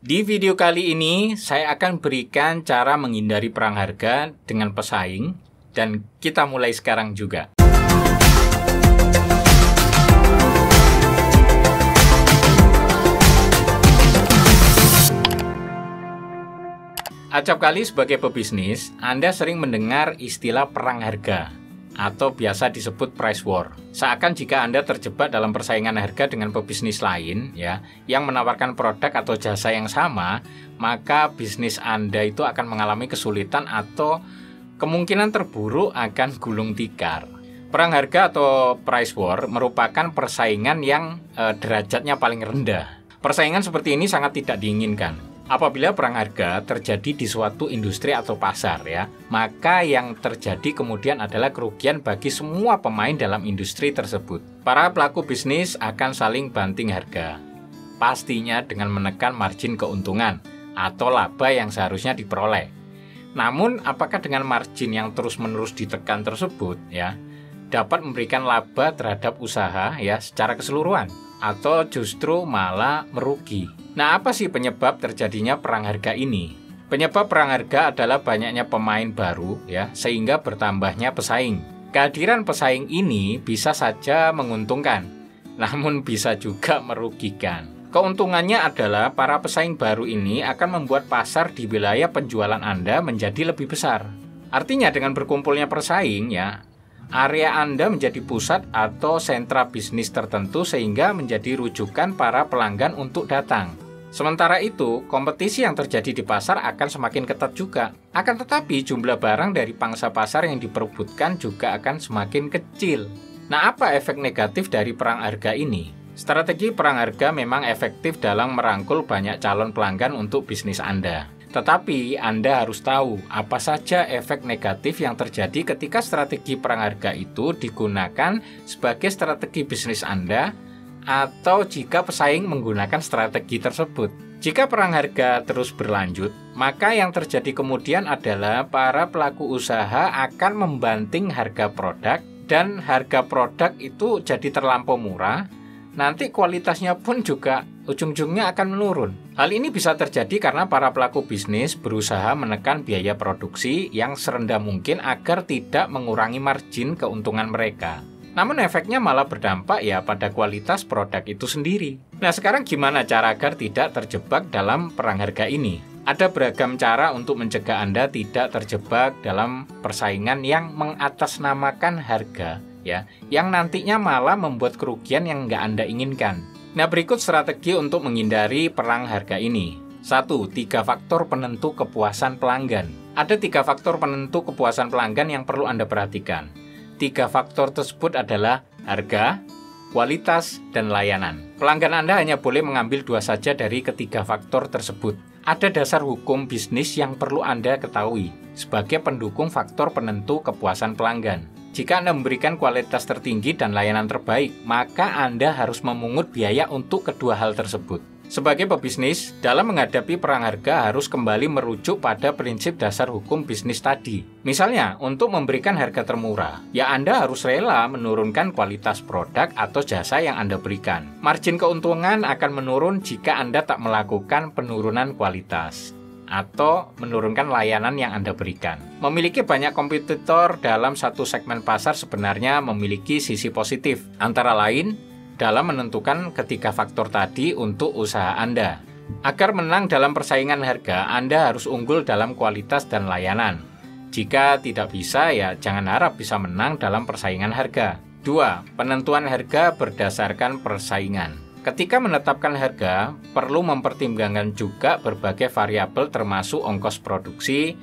Di video kali ini, saya akan berikan cara menghindari perang harga dengan pesaing, dan kita mulai sekarang juga. Acap kali sebagai pebisnis, Anda sering mendengar istilah perang harga, atau biasa disebut price war. Seakan jika Anda terjebak dalam persaingan harga dengan pebisnis lain, yang menawarkan produk atau jasa yang sama, maka bisnis Anda itu akan mengalami kesulitan atau kemungkinan terburuk akan gulung tikar. Perang harga atau price war merupakan persaingan yang derajatnya paling rendah. Persaingan seperti ini sangat tidak diinginkan. Apabila perang harga terjadi di suatu industri atau pasar, maka yang terjadi kemudian adalah kerugian bagi semua pemain dalam industri tersebut. Para pelaku bisnis akan saling banting harga, pastinya dengan menekan margin keuntungan atau laba yang seharusnya diperoleh. Namun, apakah dengan margin yang terus-menerus ditekan tersebut, dapat memberikan laba terhadap usaha secara keseluruhan, atau justru malah merugi? Nah, apa sih penyebab terjadinya perang harga ini? Penyebab perang harga adalah banyaknya pemain baru, sehingga bertambahnya pesaing. Kehadiran pesaing ini bisa saja menguntungkan, namun bisa juga merugikan. Keuntungannya adalah para pesaing baru ini akan membuat pasar di wilayah penjualan Anda menjadi lebih besar. Artinya dengan berkumpulnya pesaing, area Anda menjadi pusat atau sentra bisnis tertentu sehingga menjadi rujukan para pelanggan untuk datang. Sementara itu, kompetisi yang terjadi di pasar akan semakin ketat juga. Akan tetapi, jumlah barang dari pangsa pasar yang diperebutkan juga akan semakin kecil. Nah, apa efek negatif dari perang harga ini? Strategi perang harga memang efektif dalam merangkul banyak calon pelanggan untuk bisnis Anda. Tetapi Anda harus tahu apa saja efek negatif yang terjadi ketika strategi perang harga itu digunakan sebagai strategi bisnis Anda, atau jika pesaing menggunakan strategi tersebut. Jika perang harga terus berlanjut, maka yang terjadi kemudian adalah para pelaku usaha akan membanting harga produk, dan harga produk itu jadi terlampau murah. Nanti kualitasnya pun juga ujung-ujungnya akan menurun. Hal ini bisa terjadi karena para pelaku bisnis berusaha menekan biaya produksi yang serendah mungkin agar tidak mengurangi margin keuntungan mereka. Namun efeknya malah berdampak pada kualitas produk itu sendiri. Nah, sekarang gimana cara agar tidak terjebak dalam perang harga ini? Ada beragam cara untuk mencegah Anda tidak terjebak dalam persaingan yang mengatasnamakan harga, yang nantinya malah membuat kerugian yang nggak Anda inginkan. Nah, berikut strategi untuk menghindari perang harga ini. 1. 3 faktor penentu kepuasan pelanggan. Ada 3 faktor penentu kepuasan pelanggan yang perlu Anda perhatikan. 3 faktor tersebut adalah harga, kualitas, dan layanan. Pelanggan Anda hanya boleh mengambil 2 saja dari ketiga faktor tersebut. Ada dasar hukum bisnis yang perlu Anda ketahui sebagai pendukung faktor penentu kepuasan pelanggan. Jika Anda memberikan kualitas tertinggi dan layanan terbaik, maka Anda harus memungut biaya untuk kedua hal tersebut. Sebagai pebisnis, dalam menghadapi perang harga harus kembali merujuk pada prinsip dasar hukum bisnis tadi. Misalnya, untuk memberikan harga termurah, Anda harus rela menurunkan kualitas produk atau jasa yang Anda berikan. Margin keuntungan akan menurun jika Anda tak melakukan penurunan kualitas atau menurunkan layanan yang Anda berikan. Memiliki banyak kompetitor dalam satu segmen pasar sebenarnya memiliki sisi positif, antara lain dalam menentukan ketiga faktor tadi untuk usaha Anda. Agar menang dalam persaingan harga, Anda harus unggul dalam kualitas dan layanan. Jika tidak bisa, jangan harap bisa menang dalam persaingan harga. 2. Penentuan harga berdasarkan persaingan. Ketika menetapkan harga, perlu mempertimbangkan juga berbagai variabel termasuk ongkos produksi,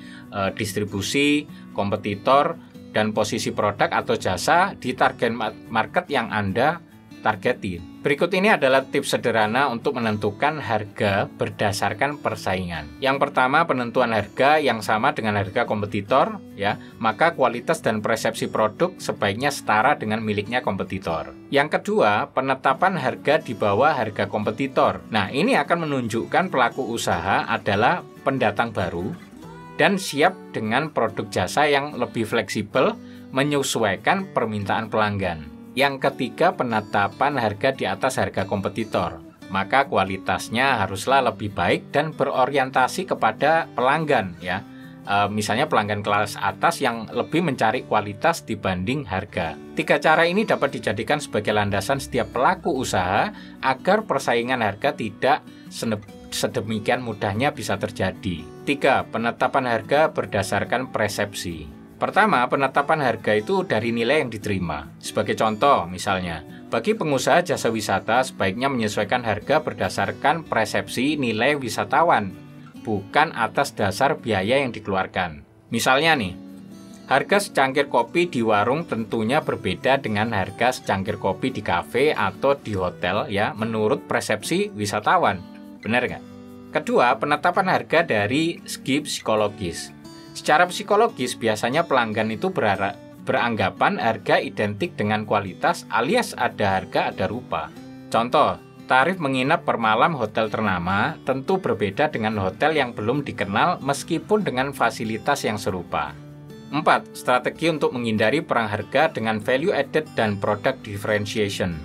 distribusi, kompetitor, dan posisi produk atau jasa di target market yang Anda targetin. Berikut ini adalah tips sederhana untuk menentukan harga berdasarkan persaingan. Yang pertama, penentuan harga yang sama dengan harga kompetitor, maka kualitas dan persepsi produk sebaiknya setara dengan miliknya kompetitor. Yang kedua, penetapan harga di bawah harga kompetitor. Nah, ini akan menunjukkan pelaku usaha adalah pendatang baru dan siap dengan produk jasa yang lebih fleksibel menyesuaikan permintaan pelanggan. Yang ketiga, penetapan harga di atas harga kompetitor. maka kualitasnya haruslah lebih baik dan berorientasi kepada pelanggan ya. Misalnya pelanggan kelas atas yang lebih mencari kualitas dibanding harga. 3 cara ini dapat dijadikan sebagai landasan setiap pelaku usaha agar persaingan harga tidak sedemikian mudahnya bisa terjadi. 3. Penetapan harga berdasarkan persepsi. Pertama, penetapan harga itu dari nilai yang diterima. Sebagai contoh, misalnya, bagi pengusaha jasa wisata sebaiknya menyesuaikan harga berdasarkan persepsi nilai wisatawan, bukan atas dasar biaya yang dikeluarkan. Misalnya nih, harga secangkir kopi di warung tentunya berbeda dengan harga secangkir kopi di kafe atau di hotel ya, menurut persepsi wisatawan. Benar nggak? Kedua, penetapan harga dari segi psikologis. Secara psikologis, biasanya pelanggan itu beranggapan harga identik dengan kualitas alias ada harga ada rupa. Contoh, tarif menginap per malam hotel ternama tentu berbeda dengan hotel yang belum dikenal meskipun dengan fasilitas yang serupa. 4. Strategi untuk menghindari perang harga dengan value added dan product differentiation.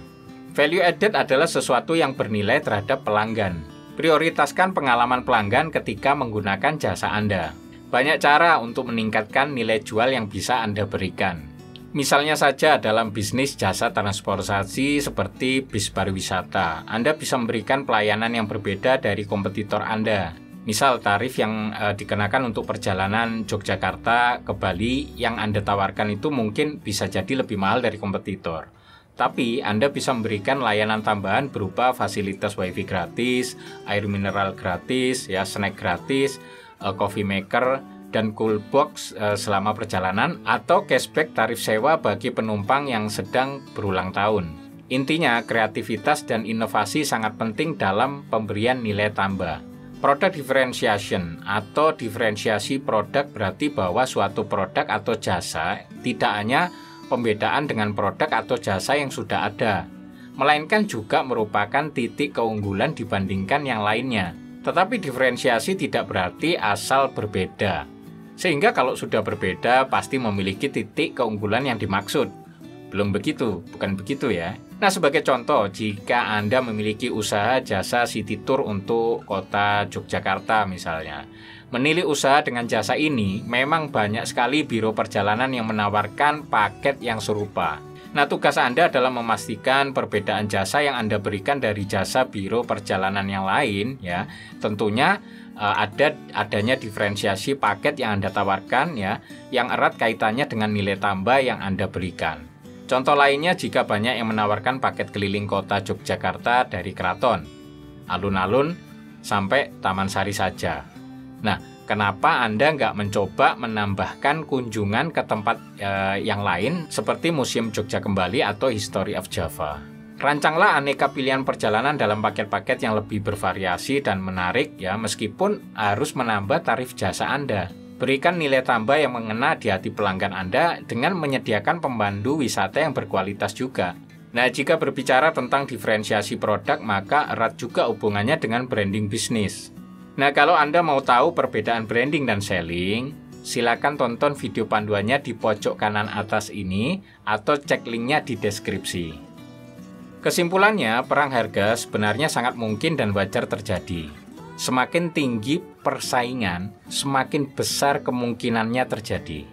Value added adalah sesuatu yang bernilai terhadap pelanggan. Prioritaskan pengalaman pelanggan ketika menggunakan jasa Anda. Banyak cara untuk meningkatkan nilai jual yang bisa Anda berikan. Misalnya saja dalam bisnis jasa transportasi seperti bis pariwisata, Anda bisa memberikan pelayanan yang berbeda dari kompetitor Anda. Misal tarif yang dikenakan untuk perjalanan Yogyakarta ke Bali yang Anda tawarkan itu mungkin bisa jadi lebih mahal dari kompetitor. Tapi Anda bisa memberikan layanan tambahan berupa fasilitas wifi gratis, air mineral gratis, ya, snack gratis, coffee maker, dan cool box selama perjalanan, atau cashback tarif sewa bagi penumpang yang sedang berulang tahun. Intinya, kreativitas dan inovasi sangat penting dalam pemberian nilai tambah. Product differentiation atau diferensiasi produk berarti bahwa suatu produk atau jasa tidak hanya pembedaan dengan produk atau jasa yang sudah ada, melainkan juga merupakan titik keunggulan dibandingkan yang lainnya. Tetapi diferensiasi tidak berarti asal berbeda. Sehingga kalau sudah berbeda, pasti memiliki titik keunggulan yang dimaksud. Belum begitu, bukan begitu ya. Nah, sebagai contoh, jika Anda memiliki usaha jasa city tour untuk kota Yogyakarta misalnya, menilai usaha dengan jasa ini, memang banyak sekali biro perjalanan yang menawarkan paket yang serupa. Nah, tugas Anda adalah memastikan perbedaan jasa yang Anda berikan dari jasa biro perjalanan yang lain, ya. Tentunya adanya diferensiasi paket yang Anda tawarkan, ya, yang erat kaitannya dengan nilai tambah yang Anda berikan. Contoh lainnya jika banyak yang menawarkan paket keliling kota Yogyakarta dari Keraton, alun-alun, sampai Taman Sari saja. Nah, kenapa Anda nggak mencoba menambahkan kunjungan ke tempat yang lain seperti Museum Jogja Kembali atau History of Java? Rancanglah aneka pilihan perjalanan dalam paket-paket yang lebih bervariasi dan menarik ya, meskipun harus menambah tarif jasa Anda. Berikan nilai tambah yang mengena di hati pelanggan Anda dengan menyediakan pemandu wisata yang berkualitas juga. Nah, jika berbicara tentang diferensiasi produk, maka erat juga hubungannya dengan branding bisnis. Nah, kalau Anda mau tahu perbedaan branding dan selling, silakan tonton video panduannya di pojok kanan atas ini atau cek linknya di deskripsi. Kesimpulannya, perang harga sebenarnya sangat mungkin dan wajar terjadi. Semakin tinggi persaingan, semakin besar kemungkinannya terjadi.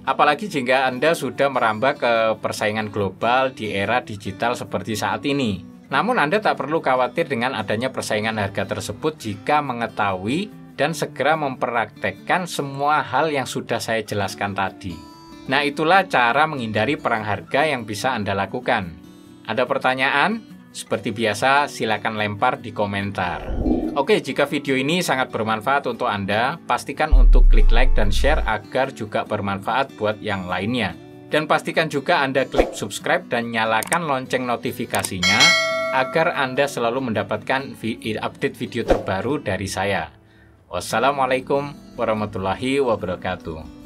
Apalagi jika Anda sudah merambah ke persaingan global di era digital seperti saat ini. Namun Anda tak perlu khawatir dengan adanya persaingan harga tersebut jika mengetahui dan segera mempraktekkan semua hal yang sudah saya jelaskan tadi. Nah, itulah cara menghindari perang harga yang bisa Anda lakukan. Ada pertanyaan? Seperti biasa, silakan lempar di komentar. Oke, jika video ini sangat bermanfaat untuk Anda, pastikan untuk klik like dan share agar juga bermanfaat buat yang lainnya. Dan pastikan juga Anda klik subscribe dan nyalakan lonceng notifikasinya agar Anda selalu mendapatkan update video terbaru dari saya. Wassalamualaikum warahmatullahi wabarakatuh.